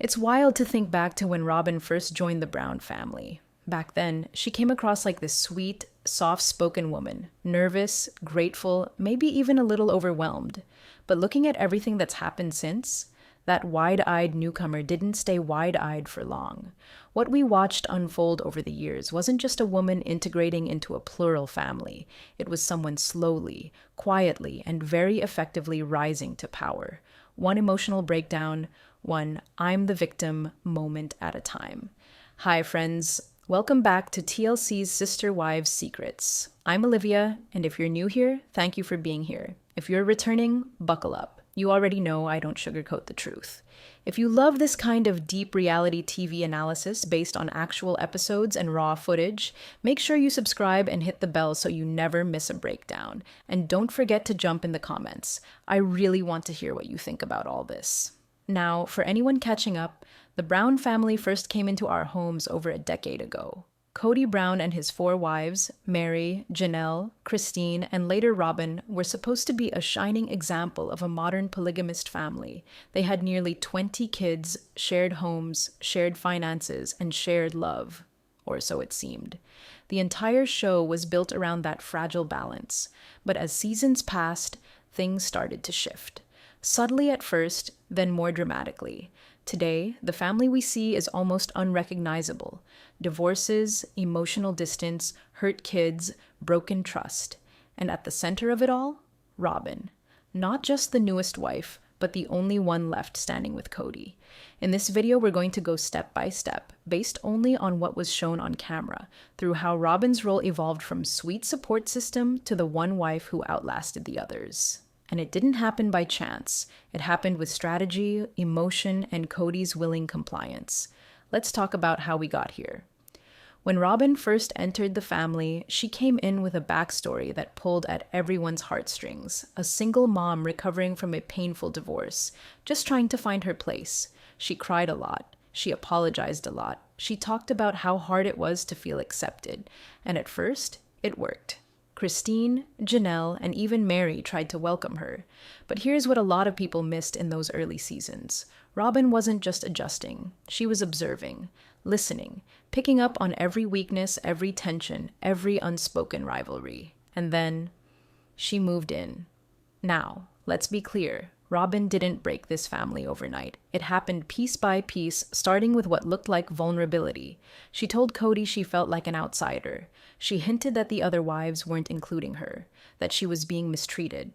It's wild to think back to when Robin first joined the Brown family. Back then, she came across like this sweet, soft spoken woman, nervous, grateful, maybe even a little overwhelmed. But looking at everything that's happened since, that wide eyed newcomer didn't stay wide eyed for long. What we watched unfold over the years wasn't just a woman integrating into a plural family, it was someone slowly, quietly, and very effectively rising to power. One emotional breakdown, one I'm the victim moment at a time. Hi, friends. Welcome back to TLC's Sister Wives Secrets. I'm Olivia, and if you're new here, thank you for being here. If you're returning, buckle up. You already know I don't sugarcoat the truth. If you love this kind of deep reality TV analysis based on actual episodes and raw footage, make sure you subscribe and hit the bell so you never miss a breakdown. And don't forget to jump in the comments. I really want to hear what you think about all this. Now, for anyone catching up, the Brown family first came into our homes over a decade ago. Cody Brown and his 4 wives, Mary, Janelle, Christine, and later Robin, were supposed to be a shining example of a modern polygamist family. They had nearly 20 kids, shared homes, shared finances, and shared love. Or so it seemed. The entire show was built around that fragile balance. But as seasons passed, things started to shift. Subtly at first, then more dramatically. Today, the family we see is almost unrecognizable. Divorces, emotional distance, hurt kids, broken trust. And at the center of it all, Robin. Not just the newest wife, but the only one left standing with Cody. In this video, we're going to go step by step, based only on what was shown on camera, through how Robin's role evolved from sweet support system to the one wife who outlasted the others. And it didn't happen by chance. It happened with strategy, emotion, and Cody's willing compliance. Let's talk about how we got here. When Robin first entered the family, she came in with a backstory that pulled at everyone's heartstrings. A single mom recovering from a painful divorce, just trying to find her place. She cried a lot. She apologized a lot. She talked about how hard it was to feel accepted. And at first, it worked. Christine, Janelle, and even Mary tried to welcome her. But here's what a lot of people missed in those early seasons. Robin wasn't just adjusting. She was observing, listening, picking up on every weakness, every tension, every unspoken rivalry. And then she moved in. Now, let's be clear. Robin didn't break this family overnight. It happened piece by piece, starting with what looked like vulnerability. She told Cody she felt like an outsider. She hinted that the other wives weren't including her, that she was being mistreated.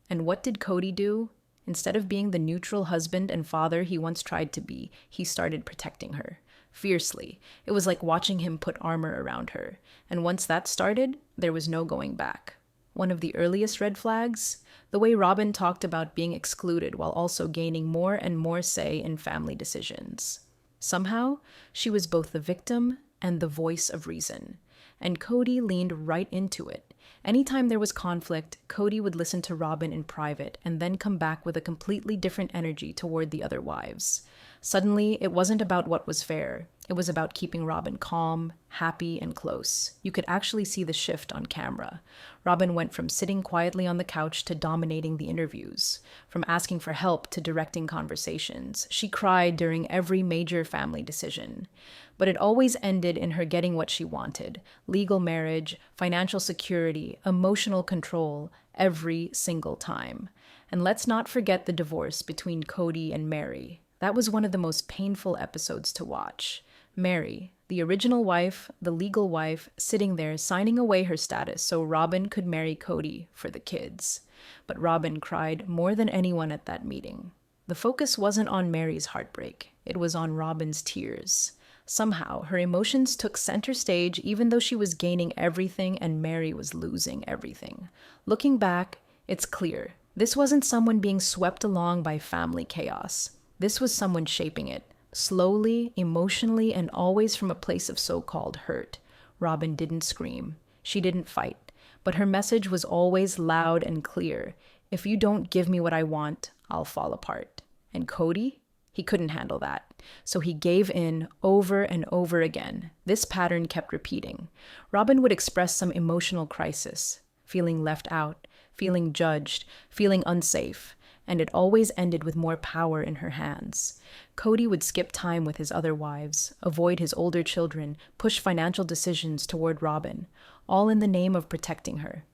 And what did Cody do? Instead of being the neutral husband and father he once tried to be, he started protecting her. Fiercely. It was like watching him put armor around her. And once that started, there was no going back. One of the earliest red flags? The way Robin talked about being excluded while also gaining more and more say in family decisions. Somehow, she was both the victim and the voice of reason. And Cody leaned right into it. Anytime there was conflict, Cody would listen to Robin in private and then come back with a completely different energy toward the other wives. Suddenly, it wasn't about what was fair. It was about keeping Robin calm, happy, and close. You could actually see the shift on camera. Robin went from sitting quietly on the couch to dominating the interviews, from asking for help to directing conversations. She cried during every major family decision. But it always ended in her getting what she wanted: legal marriage, financial security, emotional control, every single time. And let's not forget the divorce between Cody and Mary. That was one of the most painful episodes to watch. Mary, the original wife, the legal wife, sitting there signing away her status so Robin could marry Cody for the kids. But Robin cried more than anyone at that meeting. The focus wasn't on Mary's heartbreak. It was on Robin's tears. Somehow, her emotions took center stage even though she was gaining everything and Mary was losing everything. Looking back, it's clear. This wasn't someone being swept along by family chaos. This was someone shaping it, slowly, emotionally, and always from a place of so-called hurt. Robin didn't scream. She didn't fight. But her message was always loud and clear. If you don't give me what I want, I'll fall apart. And Cody? He couldn't handle that. So he gave in over and over again. This pattern kept repeating. Robin would express some emotional crisis, feeling left out, feeling judged, feeling unsafe. and it always ended with more power in her hands. Cody would skip time with his other wives, avoid his older children, push financial decisions toward Robin, all in the name of protecting her.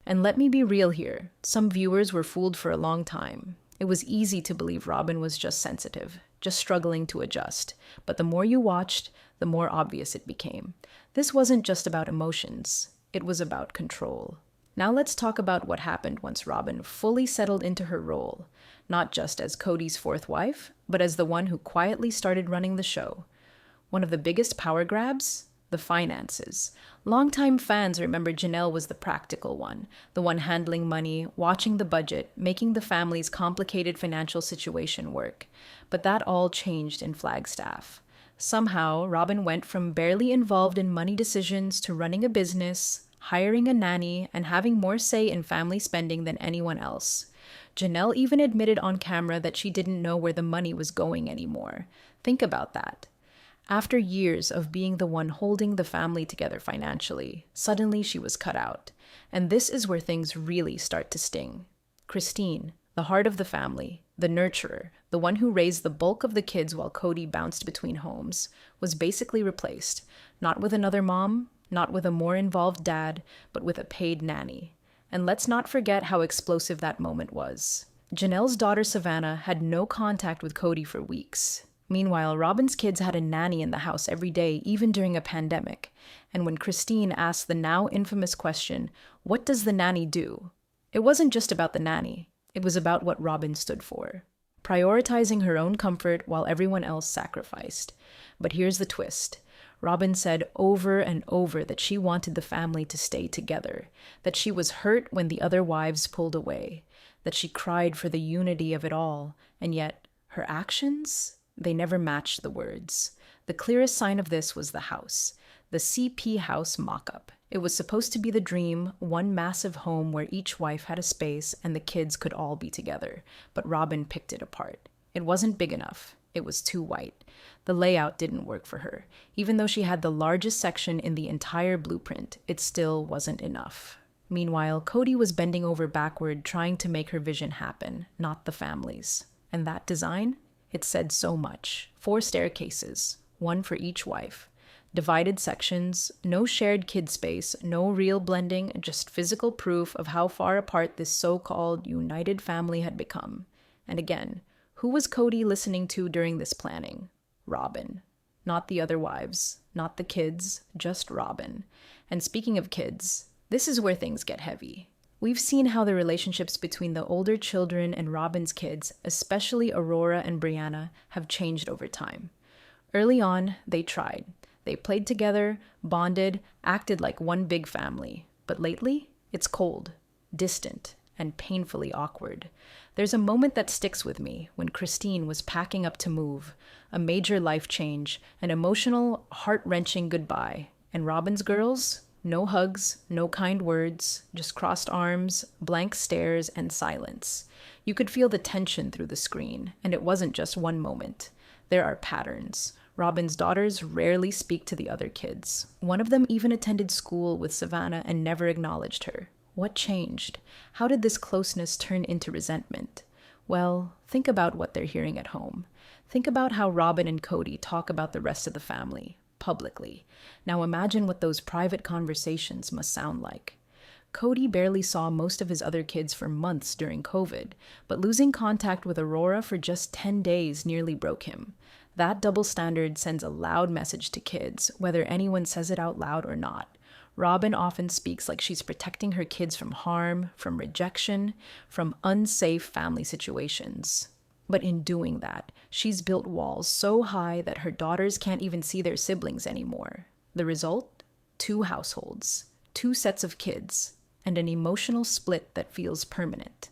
And let me be real here, some viewers were fooled for a long time. It was easy to believe Robin was just sensitive, just struggling to adjust. But the more you watched, the more obvious it became. This wasn't just about emotions, it was about control. Now let's talk about what happened once Robin fully settled into her role, not just as Cody's fourth wife, but as the one who quietly started running the show. One of the biggest power grabs? The finances. Longtime fans remember Janelle was the practical one, the one handling money, watching the budget, making the family's complicated financial situation work. But that all changed in Flagstaff. Somehow, Robin went from barely involved in money decisions to running a business, hiring a nanny, and having more say in family spending than anyone else. Janelle even admitted on camera that she didn't know where the money was going anymore. Think about that. After years of being the one holding the family together financially, suddenly she was cut out. And this is where things really start to sting. Christine, the heart of the family, the nurturer, the one who raised the bulk of the kids while Cody bounced between homes, was basically replaced, not with another mom, not with a more involved dad, but with a paid nanny. And let's not forget how explosive that moment was. Janelle's daughter Savannah had no contact with Cody for weeks. Meanwhile, Robin's kids had a nanny in the house every day, even during a pandemic. And when Christine asked the now infamous question, "What does the nanny do?" it wasn't just about the nanny. It was about what Robin stood for, prioritizing her own comfort while everyone else sacrificed. But here's the twist. Robin said over and over that she wanted the family to stay together, that she was hurt when the other wives pulled away, that she cried for the unity of it all, and yet her actions? They never matched the words. The clearest sign of this was the house, the CP house mock-up. It was supposed to be the dream, one massive home where each wife had a space and the kids could all be together. But Robin picked it apart. It wasn't big enough. It was too white. The layout didn't work for her. Even though she had the largest section in the entire blueprint, it still wasn't enough. Meanwhile, Cody was bending over backward trying to make her vision happen, not the family's. And that design? It said so much. 4 staircases, one for each wife. Divided sections, no shared kid space, no real blending, just physical proof of how far apart this so-called united family had become. And again, who was Cody listening to during this planning? Robin. Not the other wives, not the kids, just Robin. And speaking of kids, this is where things get heavy. We've seen how the relationships between the older children and Robin's kids, especially Aurora and Brianna, have changed over time. Early on, they tried. They played together, bonded, acted like one big family. But lately, it's cold, distant, and painfully awkward. There's a moment that sticks with me when Christine was packing up to move, a major life change, an emotional, heart-wrenching goodbye. And Robin's girls? No hugs, no kind words, just crossed arms, blank stares, and silence. You could feel the tension through the screen, and it wasn't just one moment. There are patterns. Robin's daughters rarely speak to the other kids. One of them even attended school with Savannah and never acknowledged her. What changed? How did this closeness turn into resentment? Well, think about what they're hearing at home. Think about how Robin and Cody talk about the rest of the family, publicly. Now imagine what those private conversations must sound like. Cody barely saw most of his other kids for months during COVID, but losing contact with Aurora for just 10 days nearly broke him. That double standard sends a loud message to kids, whether anyone says it out loud or not. Robin often speaks like she's protecting her kids from harm, from rejection, from unsafe family situations. But in doing that, she's built walls so high that her daughters can't even see their siblings anymore. The result? 2 households, 2 sets of kids, and an emotional split that feels permanent.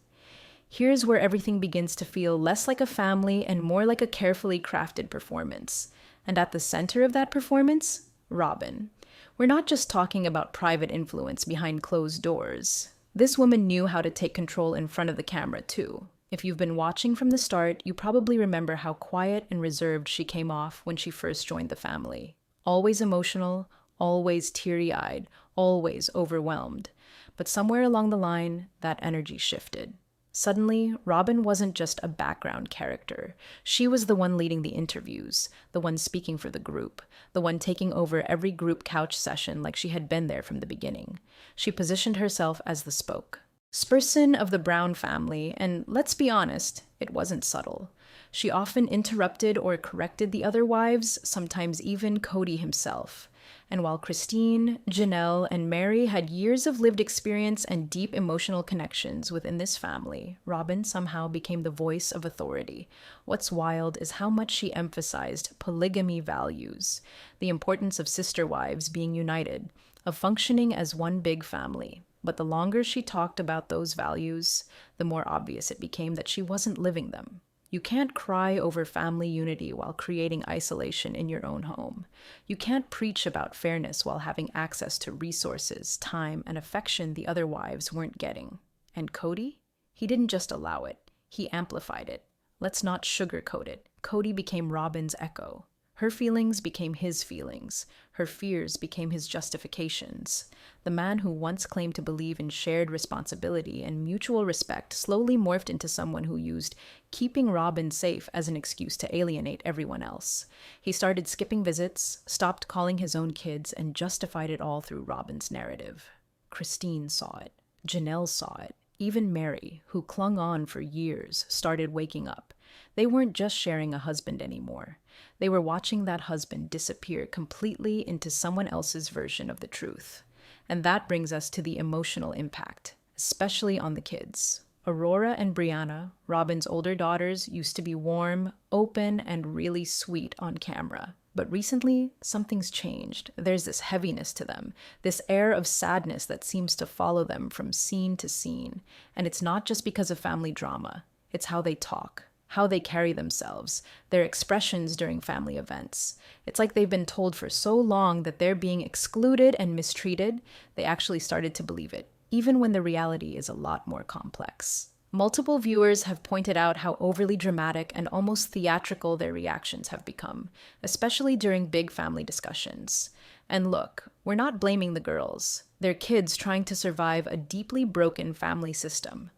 Here's where everything begins to feel less like a family and more like a carefully crafted performance. And at the center of that performance, Robin. We're not just talking about private influence behind closed doors. This woman knew how to take control in front of the camera, too. If you've been watching from the start, you probably remember how quiet and reserved she came off when she first joined the family. Always emotional, always teary-eyed, always overwhelmed. But somewhere along the line, that energy shifted. Suddenly, Robin wasn't just a background character. She was the one leading the interviews, the one speaking for the group, the one taking over every group couch session like she had been there from the beginning. She positioned herself as the spokesperson of the Brown family, and let's be honest, it wasn't subtle. She often interrupted or corrected the other wives, sometimes even Cody himself. And while Christine, Janelle, and Mary had years of lived experience and deep emotional connections within this family, Robin somehow became the voice of authority. What's wild is how much she emphasized polygamy values, the importance of sister wives being united, of functioning as one big family. But the longer she talked about those values, the more obvious it became that she wasn't living them. You can't cry over family unity while creating isolation in your own home. You can't preach about fairness while having access to resources, time, and affection the other wives weren't getting. And Cody? He didn't just allow it, he amplified it. Let's not sugarcoat it. Cody became Robin's echo. Her feelings became his feelings. Her fears became his justifications. The man who once claimed to believe in shared responsibility and mutual respect slowly morphed into someone who used keeping Robin safe as an excuse to alienate everyone else. He started skipping visits, stopped calling his own kids, and justified it all through Robin's narrative. Christine saw it. Janelle saw it. Even Mary, who clung on for years, started waking up. They weren't just sharing a husband anymore. They were watching that husband disappear completely into someone else's version of the truth. And that brings us to the emotional impact, especially on the kids. Aurora and Brianna, Robin's older daughters, used to be warm, open, and really sweet on camera. But recently, something's changed. There's this heaviness to them, this air of sadness that seems to follow them from scene to scene. And it's not just because of family drama. It's how they talk, how they carry themselves, their expressions during family events. It's like they've been told for so long that they're being excluded and mistreated, they actually started to believe it, even when the reality is a lot more complex. Multiple viewers have pointed out how overly dramatic and almost theatrical their reactions have become, especially during big family discussions. And look, we're not blaming the girls. They're kids trying to survive a deeply broken family system.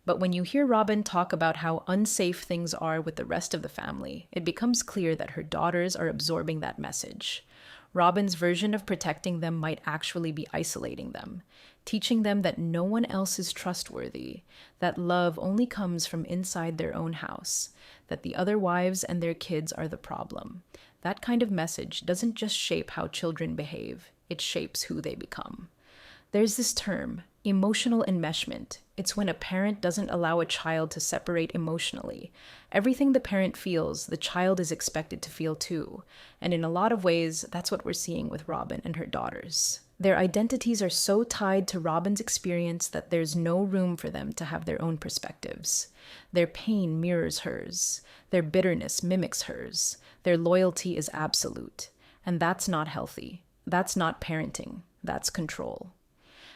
But when you hear Robin talk about how unsafe things are with the rest of the family, it becomes clear that her daughters are absorbing that message. Robin's version of protecting them might actually be isolating them, teaching them that no one else is trustworthy, that love only comes from inside their own house, that the other wives and their kids are the problem. That kind of message doesn't just shape how children behave, it shapes who they become. There's this term, emotional enmeshment. It's when a parent doesn't allow a child to separate emotionally. Everything the parent feels, the child is expected to feel too. And in a lot of ways, that's what we're seeing with Robin and her daughters. Their identities are so tied to Robin's experience that there's no room for them to have their own perspectives. Their pain mirrors hers. Their bitterness mimics hers. Their loyalty is absolute. And that's not healthy. That's not parenting. That's control.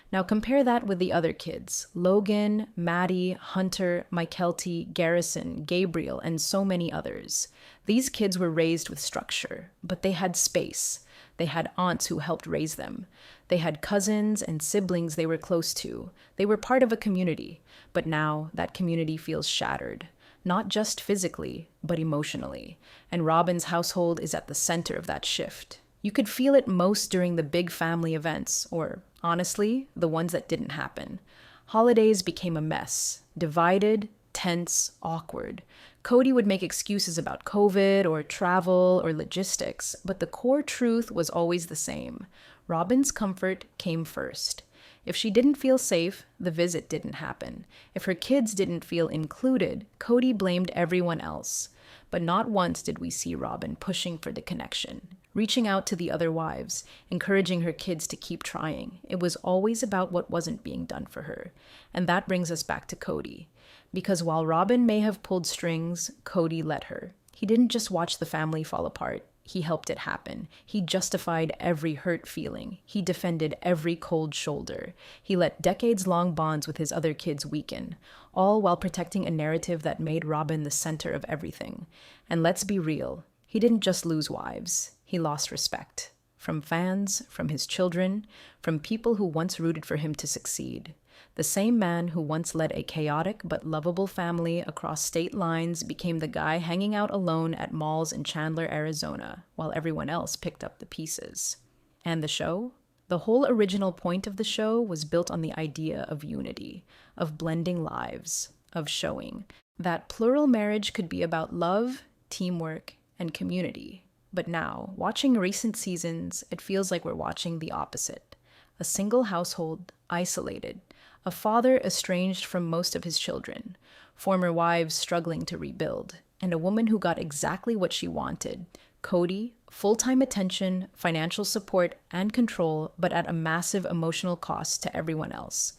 Now compare that with the other kids, Logan, Maddie, Hunter, Mykelti, Garrison, Gabriel, and so many others. These kids were raised with structure, but they had space. They had aunts who helped raise them. They had cousins and siblings they were close to. They were part of a community, but now that community feels shattered. Not just physically, but emotionally. And Robin's household is at the center of that shift. You could feel it most during the big family events, or honestly, the ones that didn't happen. Holidays became a mess, divided, tense, awkward. Cody would make excuses about COVID or travel or logistics, but the core truth was always the same. Robin's comfort came first. If she didn't feel safe, the visit didn't happen. If her kids didn't feel included, Cody blamed everyone else. But not once did we see Robin pushing for the connection, reaching out to the other wives, encouraging her kids to keep trying. It was always about what wasn't being done for her. And that brings us back to Cody. Because while Robin may have pulled strings, Cody let her. He didn't just watch the family fall apart. He helped it happen. He justified every hurt feeling. He defended every cold shoulder. He let decades-long bonds with his other kids weaken, all while protecting a narrative that made Robin the center of everything. And let's be real, he didn't just lose wives. He lost respect. From fans, from his children, from people who once rooted for him to succeed. The same man who once led a chaotic but lovable family across state lines became the guy hanging out alone at malls in Chandler, Arizona, while everyone else picked up the pieces. And the show? The whole original point of the show was built on the idea of unity, of blending lives, of showing that plural marriage could be about love, teamwork, and community. But now, watching recent seasons, it feels like we're watching the opposite. A single household, isolated, a father estranged from most of his children, former wives struggling to rebuild, and a woman who got exactly what she wanted. Cody, full-time attention, financial support, and control, but at a massive emotional cost to everyone else.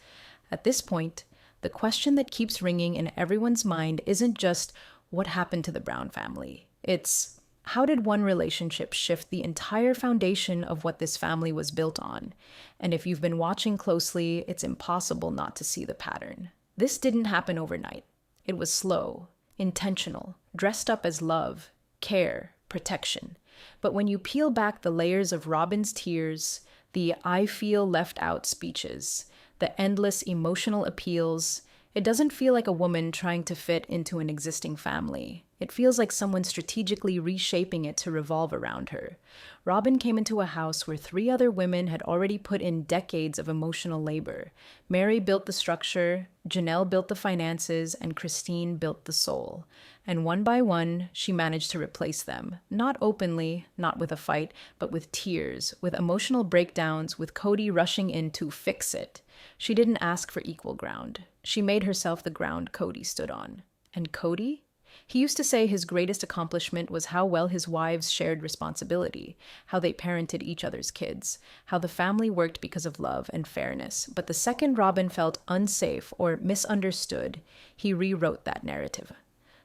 At this point, the question that keeps ringing in everyone's mind isn't just what happened to the Brown family. It's how did one relationship shift the entire foundation of what this family was built on? And if you've been watching closely, it's impossible not to see the pattern. This didn't happen overnight. It was slow, intentional, dressed up as love, care, protection. But when you peel back the layers of Robin's tears, the "I feel left out" speeches, the endless emotional appeals, it doesn't feel like a woman trying to fit into an existing family. It feels like someone strategically reshaping it to revolve around her. Robin came into a house where 3 other women had already put in decades of emotional labor. Mary built the structure, Janelle built the finances, and Christine built the soul. And one by one, she managed to replace them. Not openly, not with a fight, but with tears, with emotional breakdowns, with Cody rushing in to fix it. She didn't ask for equal ground. She made herself the ground Cody stood on. And Cody? He used to say his greatest accomplishment was how well his wives shared responsibility, how they parented each other's kids, how the family worked because of love and fairness. But the second Robin felt unsafe or misunderstood, he rewrote that narrative.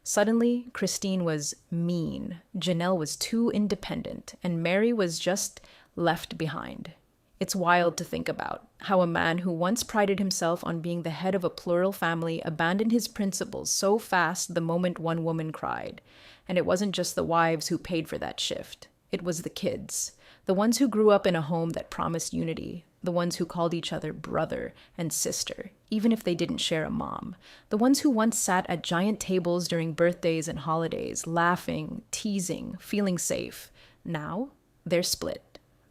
Suddenly, Christine was mean, Janelle was too independent, and Mary was just left behind. It's wild to think about how a man who once prided himself on being the head of a plural family abandoned his principles so fast the moment one woman cried. And it wasn't just the wives who paid for that shift. It was the kids, the ones who grew up in a home that promised unity, the ones who called each other brother and sister, even if they didn't share a mom, the ones who once sat at giant tables during birthdays and holidays, laughing, teasing, feeling safe. Now, they're split.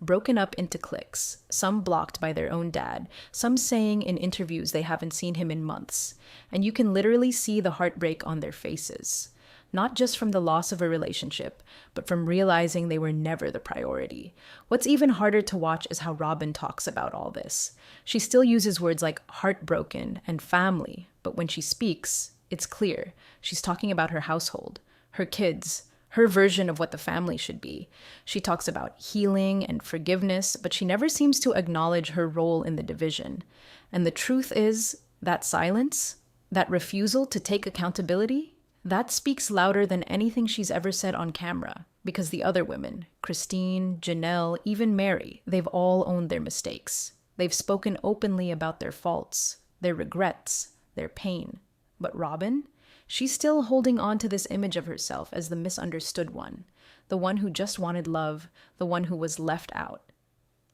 Broken up into cliques, some blocked by their own dad, some saying in interviews they haven't seen him in months. And you can literally see the heartbreak on their faces. Not just from the loss of a relationship, but from realizing they were never the priority. What's even harder to watch is how Robin talks about all this. She still uses words like heartbroken and family, but when she speaks, it's clear. She's talking about her household, her kids, her version of what the family should be. She talks about healing and forgiveness, but she never seems to acknowledge her role in the division. And the truth is, that silence, that refusal to take accountability, that speaks louder than anything she's ever said on camera. Because the other women, Christine, Janelle, even Mary, they've all owned their mistakes. They've spoken openly about their faults, their regrets, their pain. But Robin? She's still holding on to this image of herself as the misunderstood one, the one who just wanted love, the one who was left out.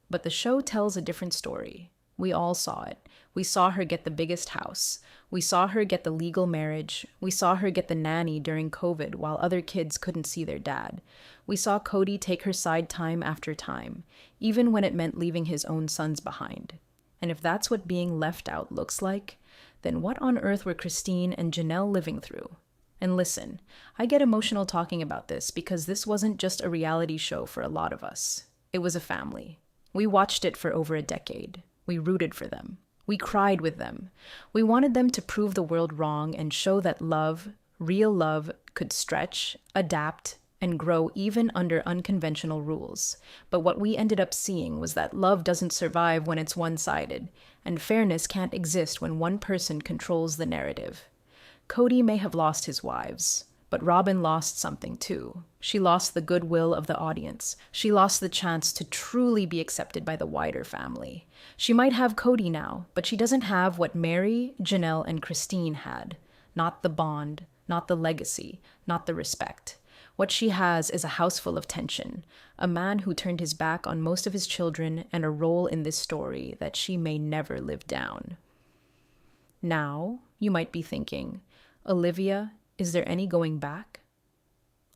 But the show tells a different story. We all saw it. We saw her get the biggest house. We saw her get the legal marriage. We saw her get the nanny during COVID while other kids couldn't see their dad. We saw Cody take her side time after time, even when it meant leaving his own sons behind. And if that's what being left out looks like, then what on earth were Christine and Janelle living through? And listen, I get emotional talking about this because this wasn't just a reality show for a lot of us. It was a family. We watched it for over a decade. We rooted for them. We cried with them. We wanted them to prove the world wrong and show that love, real love, could stretch, adapt, and grow even under unconventional rules. But what we ended up seeing was that love doesn't survive when it's one-sided, and fairness can't exist when one person controls the narrative. Cody may have lost his wives, but Robin lost something too. She lost the goodwill of the audience. She lost the chance to truly be accepted by the wider family. She might have Cody now, but she doesn't have what Mary, Janelle, and Christine had. Not the bond, not the legacy, not the respect. What she has is a house full of tension, a man who turned his back on most of his children, and a role in this story that she may never live down. Now, you might be thinking, Olivia, is there any going back?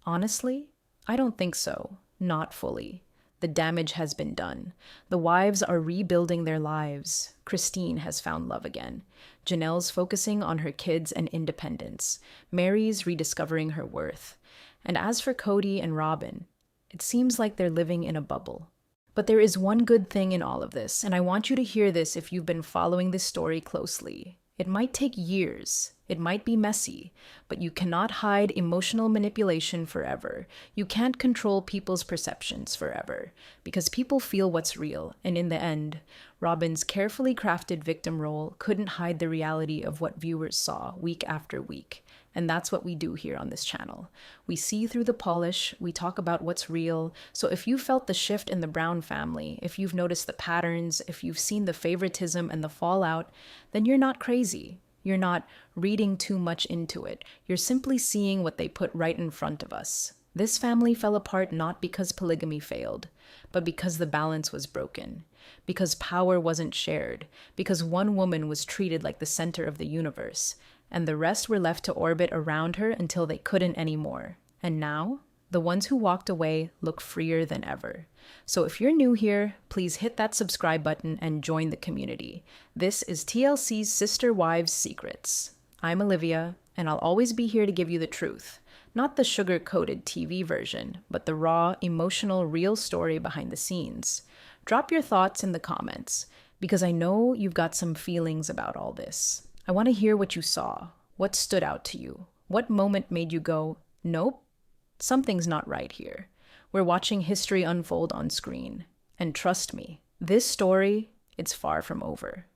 Honestly, I don't think so. Not fully. The damage has been done. The wives are rebuilding their lives. Christine has found love again. Janelle's focusing on her kids and independence. Mary's rediscovering her worth. And as for Cody and Robin, it seems like they're living in a bubble. But there is one good thing in all of this, and I want you to hear this if you've been following this story closely. It might take years, it might be messy, but you cannot hide emotional manipulation forever. You can't control people's perceptions forever, because people feel what's real, and in the end, Robin's carefully crafted victim role couldn't hide the reality of what viewers saw week after week. And that's what we do here on this channel. We see through the polish, we talk about what's real. So if you felt the shift in the Brown family, if you've noticed the patterns, if you've seen the favoritism and the fallout, then you're not crazy. You're not reading too much into it. You're simply seeing what they put right in front of us. This family fell apart not because polygamy failed, but because the balance was broken, because power wasn't shared, because one woman was treated like the center of the universe, and the rest were left to orbit around her until they couldn't anymore. And now, the ones who walked away look freer than ever. So if you're new here, please hit that subscribe button and join the community. This is TLC's Sister Wives Secrets. I'm Olivia, and I'll always be here to give you the truth. Not the sugar-coated TV version, but the raw, emotional, real story behind the scenes. Drop your thoughts in the comments, because I know you've got some feelings about all this. I want to hear what you saw. What stood out to you? What moment made you go, nope, something's not right here? We're watching history unfold on screen. And trust me, this story, it's far from over.